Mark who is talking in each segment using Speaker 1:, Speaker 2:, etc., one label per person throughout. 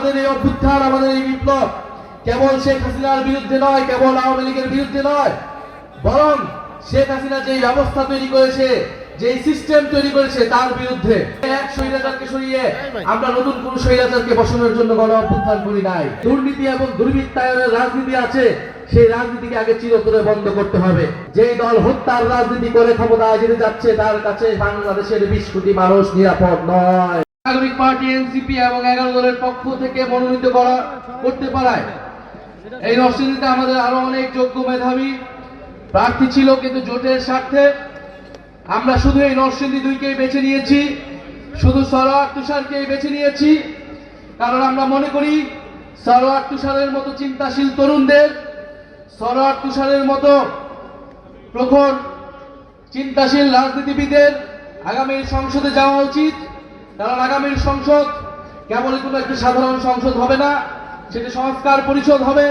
Speaker 1: আমাদের এই অভ্যুত্থান, আমাদের এই বিপ্লব কেবল শেখ হাসিনার বিরুদ্ধে নয়, কেবল আওয়ামী লীগের বিরুদ্ধে নয়, বরং শেখ হাসিনা যে ব্যবস্থা তৈরি করেছে, যে সিস্টেম তৈরি করেছে তার বিরুদ্ধে। এক স্বৈরাচারকে সরিয়ে আমরা নতুন কোন স্বৈরাচারকে বসানোর জন্য গণ অভ্যুত্থান করি নাই। দুর্নীতি এবং দুর্বৃত্তায়নের রাজনীতি আছে, সেই রাজনীতিকে আগে চিরতরে বন্ধ করতে হবে। যে দল হত্যার রাজনীতি করে ক্ষমতায় যেতে যাচ্ছে তার কাছে বাংলাদেশের 20 কোটি মানুষ নিরাপদ নয়। নাগরিক পার্টি এনসিপি এবং 11 দলের পক্ষ থেকে মনোনীত করতে পারায় এই নরসিংদীতে আমাদের আরো অনেক যোগ্য মেধাবী প্রার্থী ছিল, কিন্তু জোটের স্বার্থে আমরা শুধু এই নরসিংদী 2কেই বেছে নিয়েছি, শুধু সরোয়ার তুষারকেই বেছে নিয়েছি। কারণ আমরা মনে করি সরোয়ার তুষারের মতো চিন্তাশীল তরুণদের, সরোয়ার তুষারের মতো প্রখর চিন্তাশীল রাজনীতিবিদের আগামীর সংসদে যাওয়া উচিত। কারণ আগামীর সংসদ কেবল কোনো একটি সাধারণ সংসদ হবে না, সেটি সংস্কার পরিষদ হবে,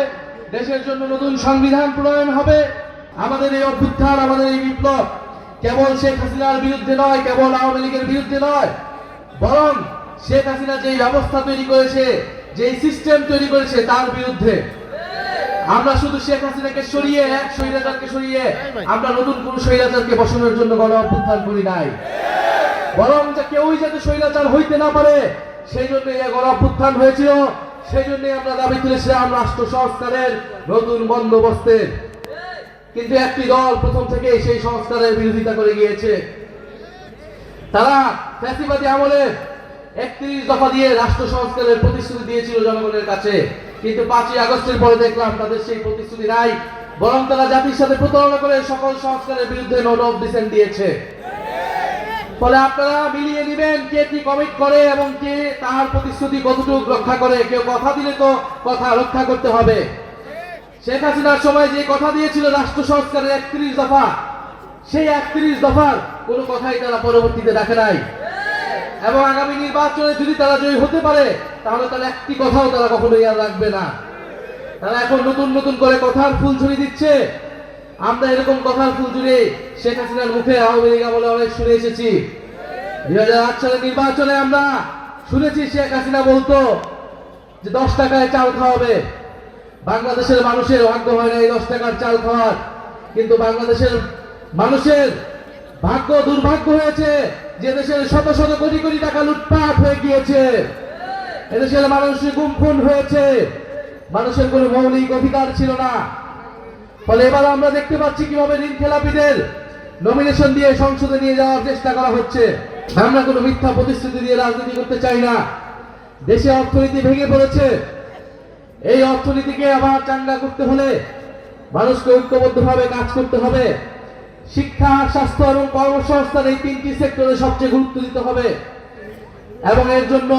Speaker 1: দেশের জন্য নতুন সংবিধান প্রণয়ন হবে। আমাদের এই অভ্যুত্থান, আমাদের এই বিপ্লব কেবল শেখ হাসিনার বিরুদ্ধে নয়, কেবল আওয়ামী লীগের বিরুদ্ধে নয়, বরং শেখ হাসিনা যে ব্যবস্থা তৈরি করেছে, যে সিস্টেম তৈরি করেছে তার বিরুদ্ধে। আমরা শুধু শেখ হাসিনাকে সরিয়ে, এক স্বৈরাচারকে সরিয়ে আমরা নতুন কোন স্বৈরাচারকে বসানোর জন্য গণ অভ্যুত্থান করি নাই, বরং যে কেউই যাতে স্বৈরাচার হইতে না পারে সেই জন্য এই গণ অভ্যুত্থান হয়েছিল। সেই জন্য আমরা দাবি তুলেছিলাম রাষ্ট্র সংস্কারের নতুন বন্দোবস্তের। কিন্তু একটি দল প্রথম থেকে সেই সংস্কারের বিরোধিতা করে গিয়েছে। তারা ফ্যাসিবাদী আমলে 31 দফা দিয়ে রাষ্ট্র সংস্কারের প্রতিশ্রুতি দিয়েছিল জনগণের কাছে, কিন্তু 5ই আগস্টের পরে দেখলাম তাদের সেই প্রতিশ্রুতি নাই, বরং তারা জাতির সাথে প্রতারণা করে সকল সংস্কারের বিরুদ্ধে নোট অফ ডিসেন্ট দিয়েছে। ফলে আপনারা মিলিয়ে নেবেন কে কি কমিট করে এবং কে তার প্রতিশ্রুতি কতটুকু রক্ষা করে। কেউ কথা দিলে তো কথা রক্ষা করতে হবে। শেখ হাসিনার সময় যে কথা দিয়েছিল রাষ্ট্র সংস্কারের 31 দফা, সেই 31 দফার কোনো কথাই তারা পরবর্তীতে রাখে নাই। এবং আগামী নির্বাচনে যদি তারা জয়ী হতে পারে তাহলে তারা একটি কথাও তারা কখনোই আর রাখবে না। তারা এখন নতুন নতুন করে কথার ফুলঝুরি দিচ্ছে। আমরা এরকম কথার ফুলঝুরি শেখ হাসিনার মুখে আওয়ামী লীগ আমলে অনেক শুনে এসেছি। 2008 সালের নির্বাচনে আমরা শুনেছি শেখ হাসিনা বলতো যে 10 টাকায় চাল খাওয়াবে। বাংলাদেশের মানুষের ভাগ্য হয় না এই 10 টাকার চাল খাওয়ার, কিন্তু বাংলাদেশের মানুষের ভাগ্য দুর্ভাগ্য হয়েছে যে দেশের শত শত কোটি কোটি টাকা লুটপাট হয়ে গিয়েছে, এদেশের মানুষের গুম খুন হয়েছে, মানুষের কোনো মৌলিক অধিকার ছিল না। ফলে এবার আমরা দেখতে পাচ্ছি কিভাবে ঋণ খেলাপিদের নমিনেশন দিয়ে সংসদে নিয়ে যাওয়ার চেষ্টা করা হচ্ছে। আমরা কোনো মিথ্যা প্রতিশ্রুতি দিয়ে রাজনীতি করতে চাই না। দেশে অর্থনীতি ভেঙে পড়েছে, এই অর্থনীতিকে আবার চাঙ্গা করতে হলে মানুষকে ঐক্যবদ্ধভাবে কাজ করতে হবে। শিক্ষা, স্বাস্থ্য এবং কর্মসংস্থান এই 3টি সেক্টরে সবচেয়ে গুরুত্ব দিতে হবে। এবং এর জন্য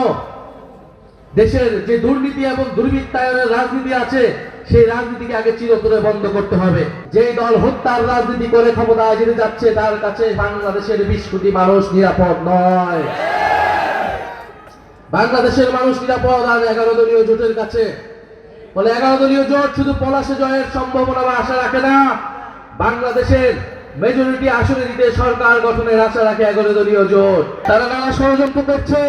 Speaker 1: দেশের যে দুর্নীতি এবং দুর্বৃত্তায়নের রাজনীতি আছে সেই রাজনীতিকে আগে চিরতরে বন্ধ করতে হবে। যে দল হত্যার রাজনীতি করে ক্ষমতায় যেতে যাচ্ছে তার কাছে বাংলাদেশের 20 কোটি মানুষ নিরাপদ নয়। বাংলাদেশের মানুষ নিরাপদ আর 11 দলীয় জোটের কাছে। বলে 11 দলীয় জোট শুধু পলাশে জয়ের সম্ভাবনা বা আশা রাখে না, বাংলাদেশের মেজরিটি আসনে দিতে সরকার গঠনের আশা রাখে 11 দলীয় জোট। তারা নানা ষড়যন্ত্র করছে,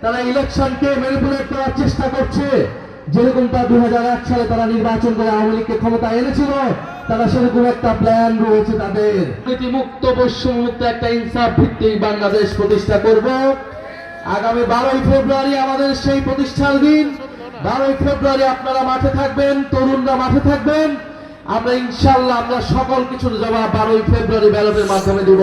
Speaker 1: তারা ইলেকশনকে ম্যানিপুলেট করার চেষ্টা করছে। যেরকমটা 2001 সালে তারা নির্বাচন করে আওয়ামী লীগকে ক্ষমতা এনেছিল, তারা সেরকম একটা প্ল্যান রয়েছে তাদের। নীতিমুক্ত, বৈষম্যমুক্ত একটা ইনসাফ ভিত্তিক বাংলাদেশ প্রতিষ্ঠা করব। আগামী 12ই ফেব্রুয়ারি আমাদের সেই প্রতিষ্ঠার দিন। 12ই ফেব্রুয়ারি আপনারা মাঠে থাকবেন, তরুণরা মাঠে থাকবেন। আমরা ইনশাআল্লাহ আমরা সকল কিছুর জবাব 12ই ফেব্রুয়ারি ব্যালটের মাধ্যমে দেব।